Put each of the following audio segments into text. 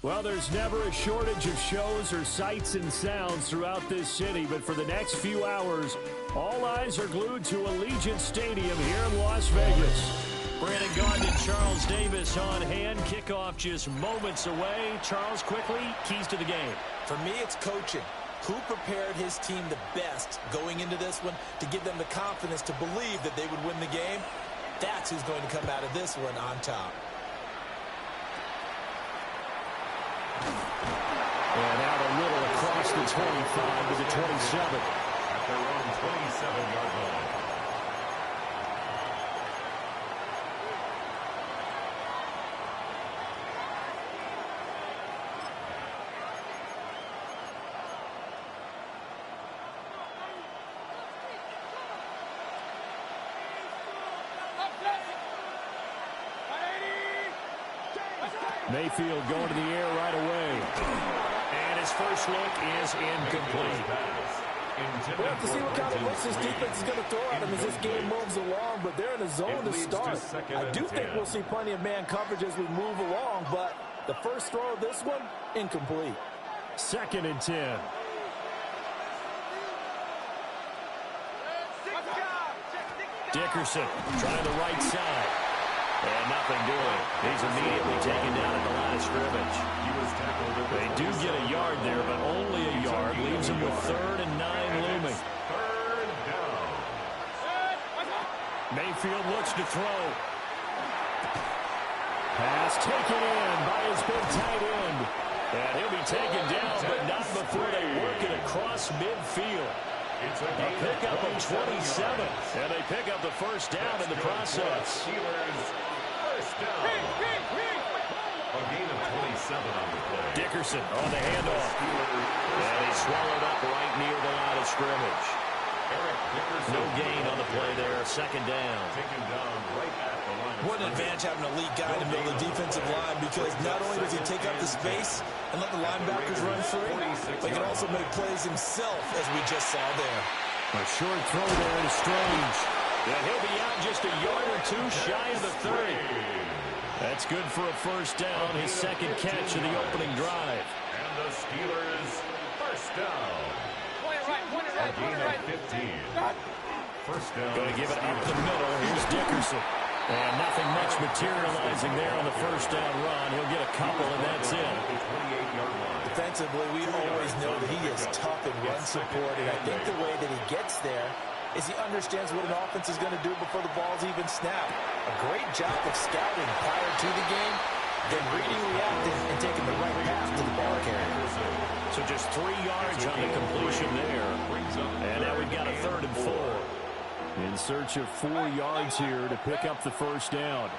Well, there's never a shortage of shows or sights and sounds throughout this city, but for the next few hours, all eyes are glued to Allegiant Stadium here in Las Vegas. Brandon Gaudin and Charles Davis on hand. Kickoff just moments away. Charles, quickly, keys to the game. For me, it's coaching. Who prepared his team the best going into this one to give them the confidence to believe that they would win the game? That's who's going to come out of this one on top. And out a little across the 25 to the 27. At their own 27-yard line. Mayfield going to the air right away. And his first look is incomplete. We'll have to see what kind of looks this defense is going to throw at him as this game moves along, but they're in a zone to start. I do think we'll see plenty of man coverage as we move along, but the first throw of this one, incomplete. 2nd and 10. Dickerson trying the right side. And nothing doing. He's immediately taken down at the line of scrimmage. They do get a yard there, but only a yard. Leaves him with 3rd and 9 looming. Third down. Mayfield looks to throw. Pass taken in by his big tight end. And he'll be taken down, but not before they work it across midfield. It's a pickup of 27. And they pick up the first down in the process. First down. A gain of 27 on the play. Dickerson on the handoff. And he's swallowed up right near the line of scrimmage. No gain on the play there. 2nd down. Taken down right at the line of What an advantage having an elite guy in the middle of the defensive line, because not only does he take up the space and let the linebackers run free, but he can also make plays himself, as we just saw there. A short throw there to Strange. And he'll be out just a yard or two shy of the 30. That's good for a first down, his 2nd catch of the opening drive. And the Steelers first down. A gain of 15. First down. Going to give it up the middle. Here's Dickerson. And nothing much materializing there on the first down run. He'll get a couple, and that's it. Defensively, we always know that he is tough in run support, and I think the way that he gets there is he understands what an offense is going to do before the ball's even snapped. A great job of scouting prior to the game, then reading, reacting, and taking the right path to the ball carrier. So just 3 yards on the completion there. And now we've got a 3rd and 4. In search of 4 yards here to pick up the first down.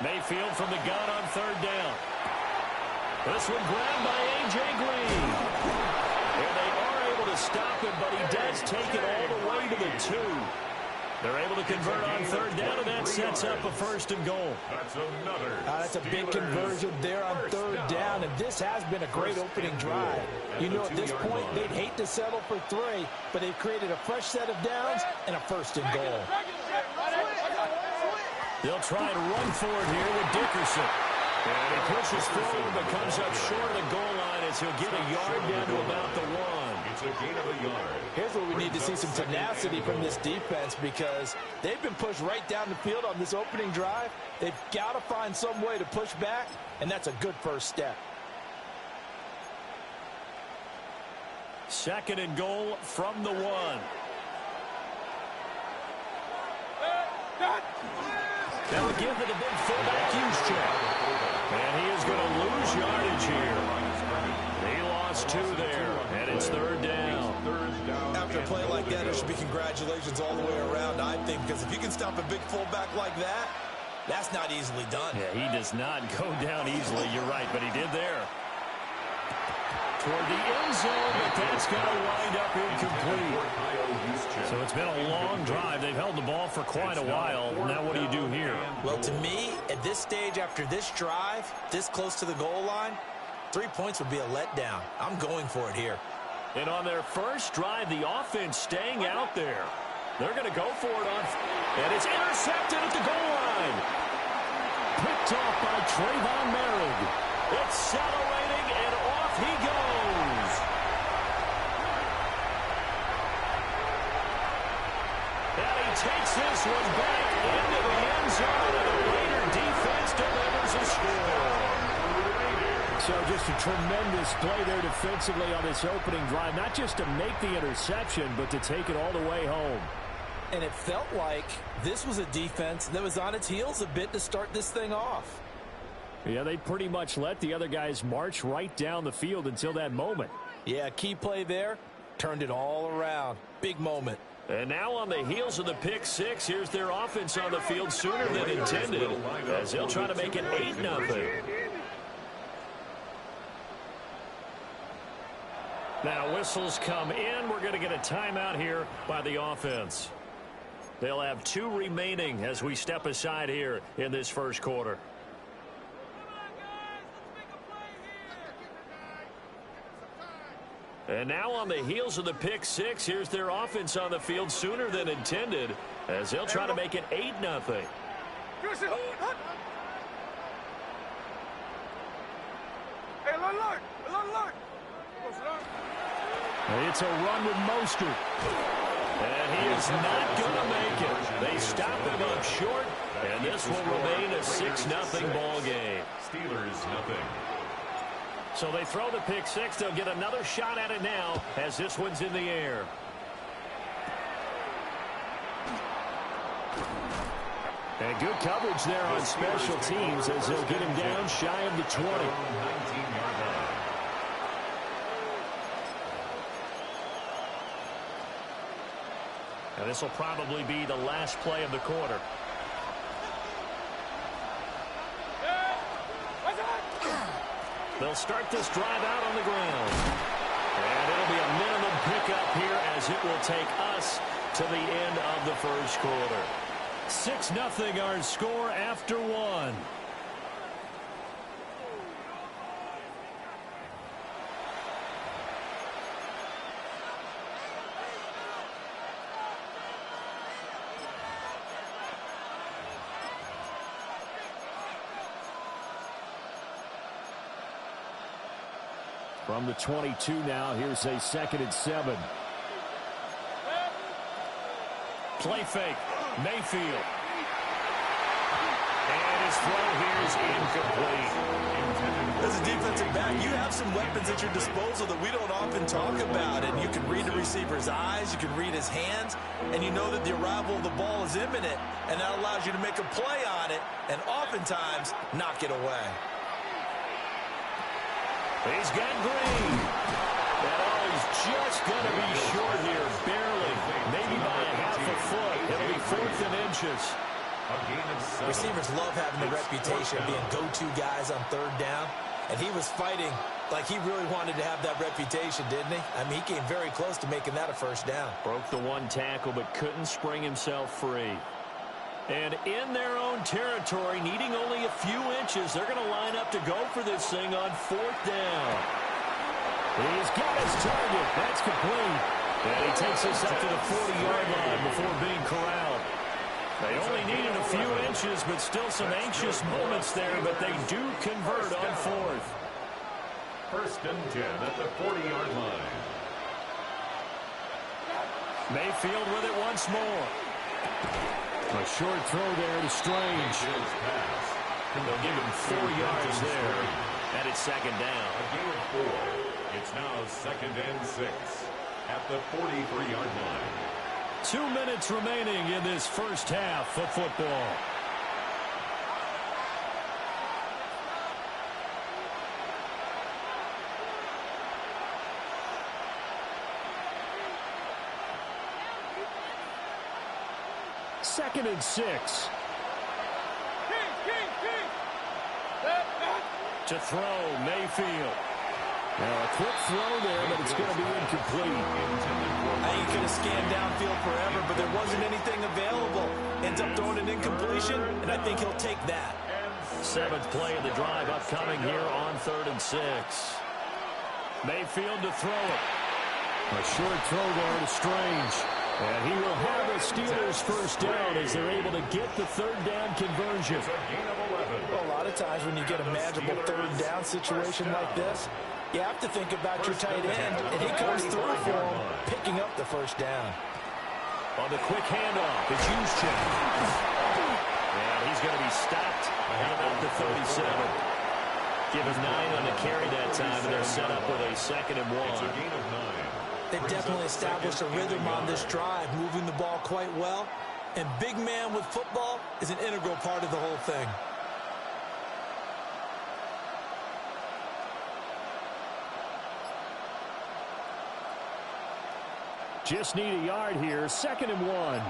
Mayfield from the gun on 3rd down. This one grabbed by A.J. Green. And they are able to stop him, but he does take it all the way to the 2. They're able to convert on 3rd down, and that sets up a 1st and goal. That's another. That's a big conversion there on 3rd down, and this has been a great opening drive. You know, at this point, they'd hate to settle for 3, but they've created a fresh set of downs and a 1st and goal. They'll try to run for it here with Dickerson. And he pushes forward, but comes up short of the goal line as he'll get a yard down to about the 1. It's a gain of a yard. Here's where we need to see some tenacity from this defense, because they've been pushed right down the field on this opening drive. They've got to find some way to push back, and that's a good first step. 2nd and goal from the 1. That would give it a big fullback use check. And he is going to lose yardage here. He lost 2 there, and it's 3rd down. After a play like that, it should be congratulations all the way around, I think, because if you can stop a big fullback like that, that's not easily done. Yeah, he does not go down easily. You're right, but he did there. Toward the end zone, but that's going to wind up incomplete. So it's been a long drive. They've held the ball for quite a while. Now what do you do here? Well, to me, at this stage after this drive, this close to the goal line, 3 points would be a letdown. I'm going for it here. And on their first drive, the offense staying out there. They're going to go for it on, and it's intercepted at the goal line. picked off by Trayvon Merrick. Accelerating, and off he goes. And he takes this one back into the end zone, and the Raider defense delivers a score. So just a tremendous play there defensively on this opening drive, not just to make the interception, but to take it all the way home. And it felt like this was a defense that was on its heels a bit to start this thing off. Yeah, they pretty much let the other guys march right down the field until that moment. Yeah, key play there, turned it all around. Big moment. And now on the heels of the pick six, here's their offense on the field sooner than intended, as they'll try to make it 8-0. Now whistles come in. We're going to get a timeout here by the offense. They'll have 2 remaining as we step aside here in this first quarter. And now on the heels of the pick six, here's their offense on the field sooner than intended, as they'll try to make it 8-0. It's a run with Mostert. And he is not going to make it. They stop him up short, and this will remain a 6-0 ball game. Steelers nothing. So they throw the pick six. They'll get another shot at it now as this one's in the air. And good coverage there on special teams as they'll get him down shy of the 20. 19-yard line. And this will probably be the last play of the quarter. They'll start this drive out on the ground. And it'll be a minimum pickup here as it will take us to the end of the first quarter. 6-0 our score after 1. From the 22 now, here's a 2nd and 7. Play fake. Mayfield. And his throw here is incomplete. As a defensive back, you have some weapons at your disposal that we don't often talk about. And you can read the receiver's eyes, you can read his hands, and you know that the arrival of the ball is imminent. And that allows you to make a play on it and oftentimes knock it away. He's got Green. And he's just going to be short here, barely. Maybe by a half a foot. It'll be 4th and inches. Receivers love having the reputation of being go-to guys on 3rd down. And he was fighting like he really wanted to have that reputation, didn't he? I mean, he came very close to making that a 1st down. Broke the 1 tackle, but couldn't spring himself free. And in their own territory, needing only a few inches, they're going to line up to go for this thing on 4th down. He's got his target. That's complete. And he takes this up to the 40-yard line before being corralled. They only needed a few inches, but still some anxious moments there, but they do convert on 4th. 1st and 10 at the 40-yard line. Mayfield with it once more. A short throw there to Strange. They'll give him 4 yards there. And it's 2nd down. A gain of 4. It's now 2nd and 6 at the 43-yard line. 2 minutes remaining in this first half of football. Second and 6. To throw, Mayfield. Now a quick throw there, but it's going to be incomplete. I think he could have scanned downfield forever, but there wasn't anything available. Ends up throwing an incompletion, and I think he'll take that. 7th play of the drive upcoming here on 3rd and 6. Mayfield to throw it. A short throw there to Strange. And he will have the Steelers first down as they're able to get the third down conversion. Well, a lot of times when you get a manageable third down situation like this, you have to think about your tight end, and he comes through for him, picking up the first down. On the quick handoff, it's Juszczyk. And he's going to be stopped at about the 37. Give him 9 on the carry that time, and they're set up with a 2nd and 1. They've definitely established a rhythm on this drive, moving the ball quite well. And big man with football is an integral part of the whole thing. Just need a yard here, 2nd and 1.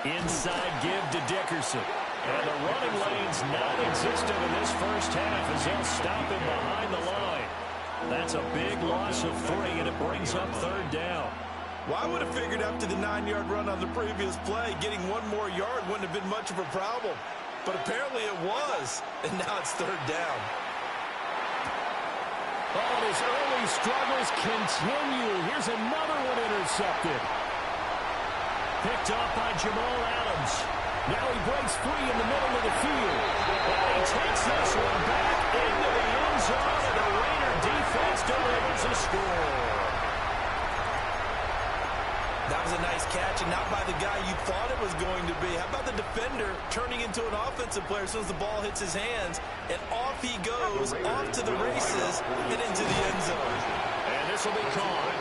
Inside give to Dickerson. And the running lane's non-existent in this first half as they'll stop him behind the line. That's a big loss of 3, and it brings up 3rd down. Well, I would have figured after the 9-yard run on the previous play, getting 1 more yard wouldn't have been much of a problem. But apparently it was, and now it's 3rd down. Oh, his early struggles continue. Here's another one intercepted. Picked off by Jamal Adams. Now he breaks free in the middle of the field. And he takes this one back into the end zone, and the Raider defense delivers a score. That was a nice catch, and not by the guy you thought it was going to be. How about the defender turning into an offensive player as soon as the ball hits his hands, and off he goes, off to the races, and into the end zone. And this will be caught.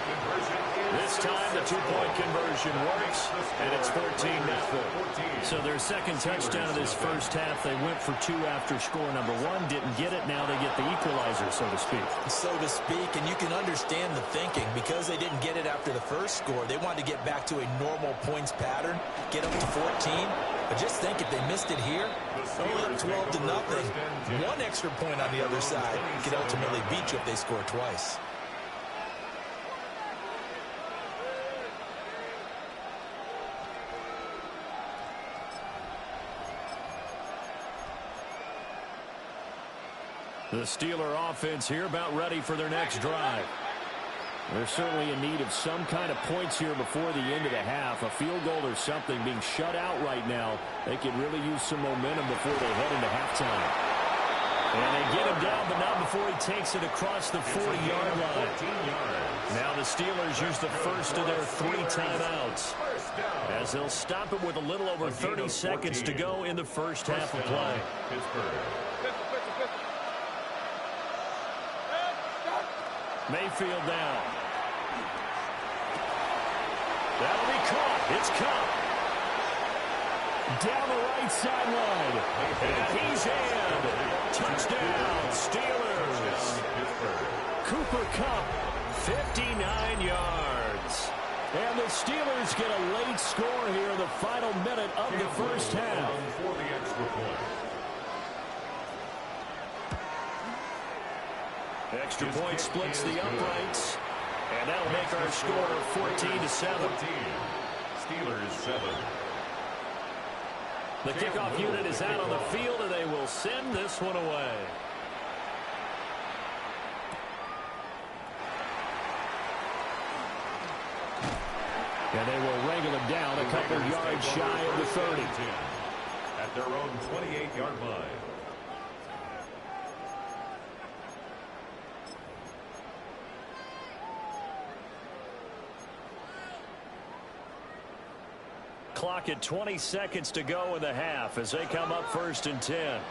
This time the 2-point conversion works, and it's 14-0. So their second touchdown of this first half, they went for 2 after score number 1, didn't get it. Now they get the equalizer, so to speak. So to speak, and you can understand the thinking. Because they didn't get it after the first score, they wanted to get back to a normal points pattern, get up to 14. But just think, if they missed it here, only up 12-0, 1 extra point on the other side could ultimately beat you if they score twice. The Steeler offense here about ready for their next drive. They're certainly in need of some kind of points here before the end of the half. A field goal or something being shut out right now. They could really use some momentum before they head into halftime. And they get him down, but not before he takes it across the 40-yard line. Now the Steelers use the first of their 3 timeouts, as they'll stop it with a little over 30 seconds to go in the first half of play. Mayfield down. That'll be caught. It's caught. Down the right sideline. And he's in. Touchdown, Steelers. Cooper Kupp, 59 yards. And the Steelers get a late score here in the final minute of the first half. For the extra point. Extra point splits the uprights. And that'll make our score 14-7. Steelers 7. The kickoff unit is out on the field, and they will send this one away. And they will wrangle him down a couple yards shy of the 30. At their own 28-yard line. Clock at 20 seconds to go in the half as they come up 1st and 10.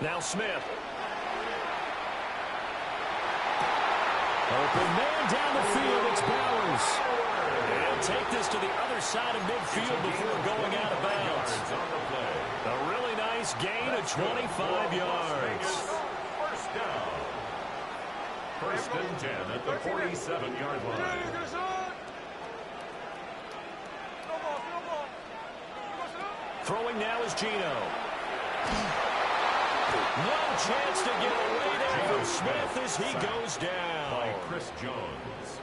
Now Smith. Open man down the field. It's Bowers. And take this to the other side of midfield before going out of bounds. A really nice gain of 25 yards. Down. 1st and 10 at the 47-yard line. Throwing now is Geno. No chance to get away there from Smith as he goes down. By Chris Jones.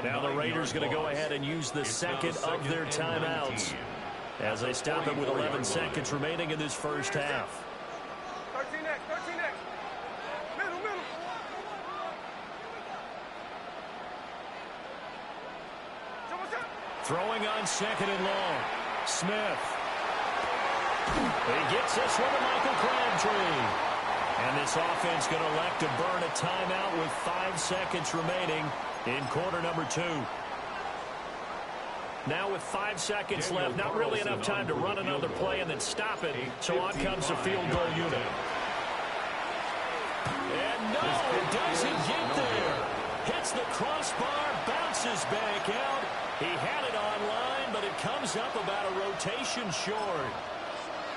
Now the Raiders going to go ahead and use the second of their timeouts. as they stop it with 11 seconds remaining in this first half. 13X. Middle. Throwing on second and long. Smith. He gets this one to Michael Crabtree. And this offense going to elect to burn a timeout with 5 seconds remaining in quarter number 2. Now with 5 seconds left, not really enough time to run another play and then stop it. So on comes the field goal unit. And no, it doesn't get there. Hits the crossbar, bounces back out. He had it online, but it comes up about a rotation short.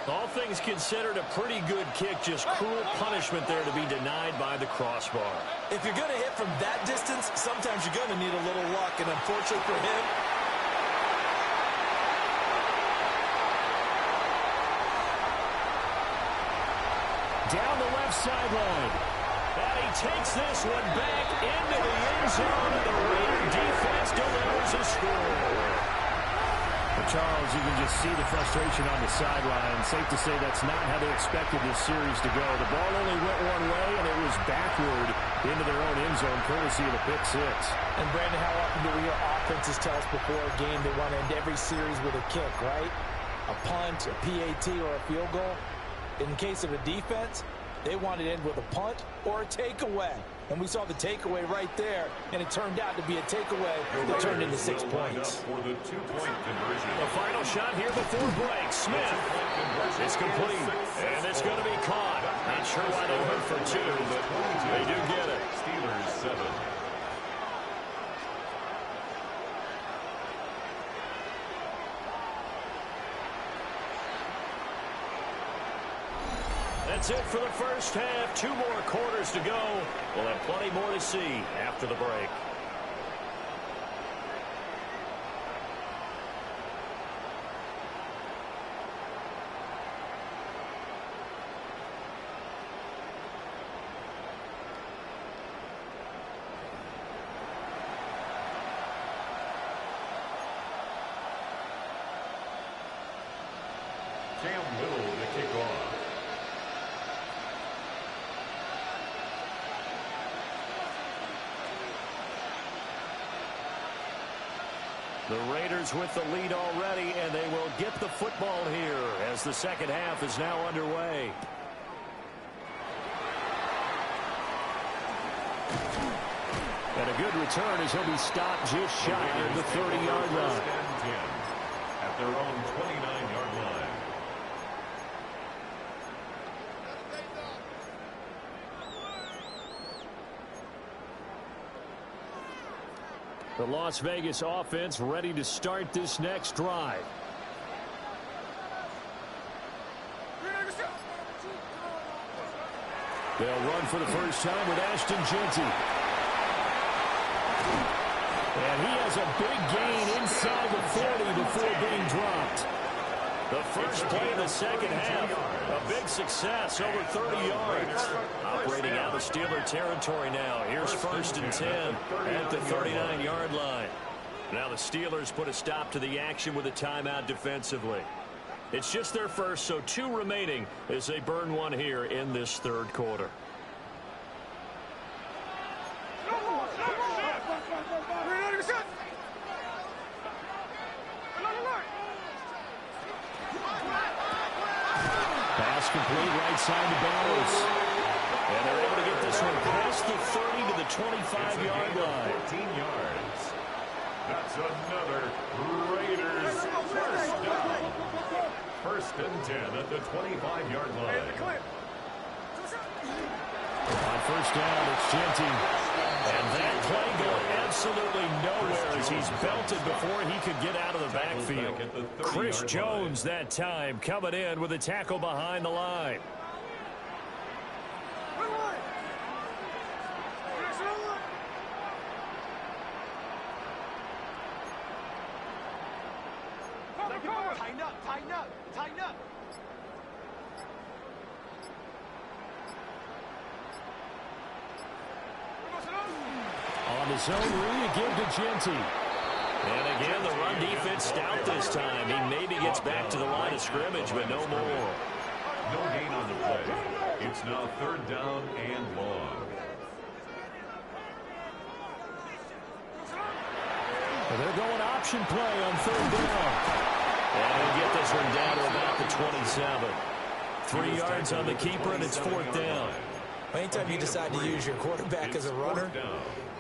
All things considered, a pretty good kick, just cruel punishment there to be denied by the crossbar. If you're going to hit from that distance, sometimes you're going to need a little luck, and unfortunately for him, down the left sideline. And he takes this one back into the end zone, and the Raider defense delivers a score. Well, Charles, you can just see the frustration on the sideline. Safe to say that's not how they expected this series to go. The ball only went one way, and it was backward into their own end zone, courtesy of the pick six. And, Brandon, how often do we hear offenses tell us before a game they want to end every series with a kick, right? A punt, a PAT, or a field goal. In case of a defense, they want to end with a punt or a takeaway. And we saw the takeaway right there, and it turned out to be a takeaway that turned into 6 points. For the 2-point conversion. The final shot here before break. Smith. It's complete, and it's going to be caught. Not sure why they went for 2, but they do get it. Steelers 7. That's it for the first half. 2 more quarters to go. We'll have plenty more to see after the break. Cam Little to kick off. The Raiders with the lead already, and they will get the football here as the second half is now underway. And a good return as he'll be stopped just shy of the 30-yard line. At their own 29-yard line. The Las Vegas offense ready to start this next drive. They'll run for the first time with Ashton Jeanty. And he has a big gain inside the 40 before being dropped. The first play of the second half, a big success, over 30 yards. Operating out of Steeler territory now. Here's 1st and 10 at the 39-yard line. Now the Steelers put a stop to the action with a timeout defensively. It's just their first, so 2 remaining as they burn one here in this third quarter. Pass complete right side to Bowers. And they're able to get this one past the 30 to the 25-yard line. 14 yards. That's another Raiders first down. 1st and 10 at the 25-yard line. On first down, it's Jeanty. And that play going absolutely nowhere as he's belted before he could get out of the backfield. Chris Jones that time coming in with a tackle behind the line. Tighten up. On the zone read, give to Jeanty. And again, the run defense stout this time. He maybe gets back to the line of scrimmage, but no more. No gain on the play. It's now 3rd down and long. Well, they're going option play on 3rd down. And he'll get this one down to about the 27. 3 yards on the keeper, and it's 4th down. Anytime you decide to use your quarterback as a runner,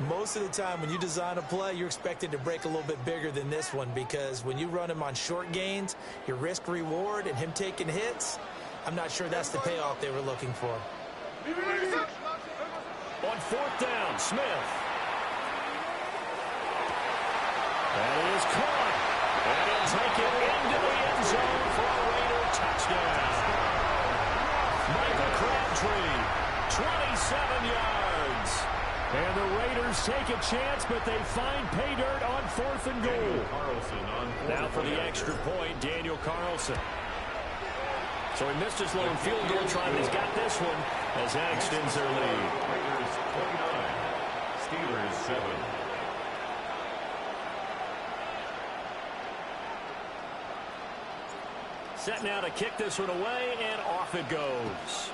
most of the time when you design a play, you're expected to break a little bit bigger than this one, because when you run him on short gains, your risk-reward and him taking hits, I'm not sure that's the payoff they were looking for. On 4th down, Smith. That is caught. And he'll take it into the end zone for a Raider touchdown. Michael Crabtree, 27 yards. And the Raiders take a chance, but they find pay dirt on 4th and goal. Now for the extra point, Daniel Carlson. So he missed his lone field goal try, but he's got this one as that extends their lead. Raiders 29, Steelers 7. Set now to kick this one away, and off it goes.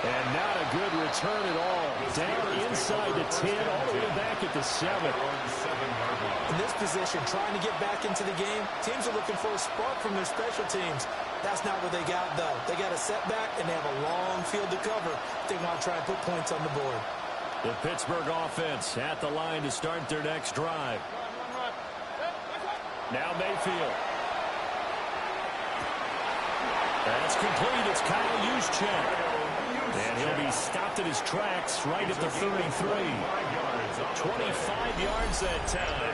And not a good return at all. Down inside the 10, all the way back at the 7. In this position, trying to get back into the game, teams are looking for a spark from their special teams. That's not what they got, though. They got a setback, and they have a long field to cover. They want to try and put points on the board. The Pittsburgh offense at the line to start their next drive. Now Mayfield. That's complete. It's Kyle Juszczyk. And he'll be stopped at his tracks right at the 33. 25 yards that time.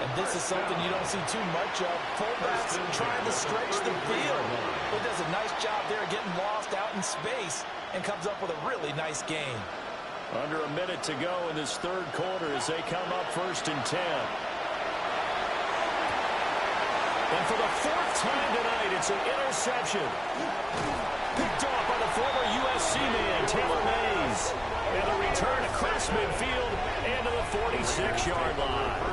And this is something you don't see too much of. Fullbacks trying to stretch the field. But does a nice job there getting lost out in space and comes up with a really nice gain. Under a minute to go in this 3rd quarter as they come up 1st and 10. And for the 4th time tonight, it's an interception. Picked off by the former USC man, Taylor Mays. And the return across midfield and to the 46-yard line.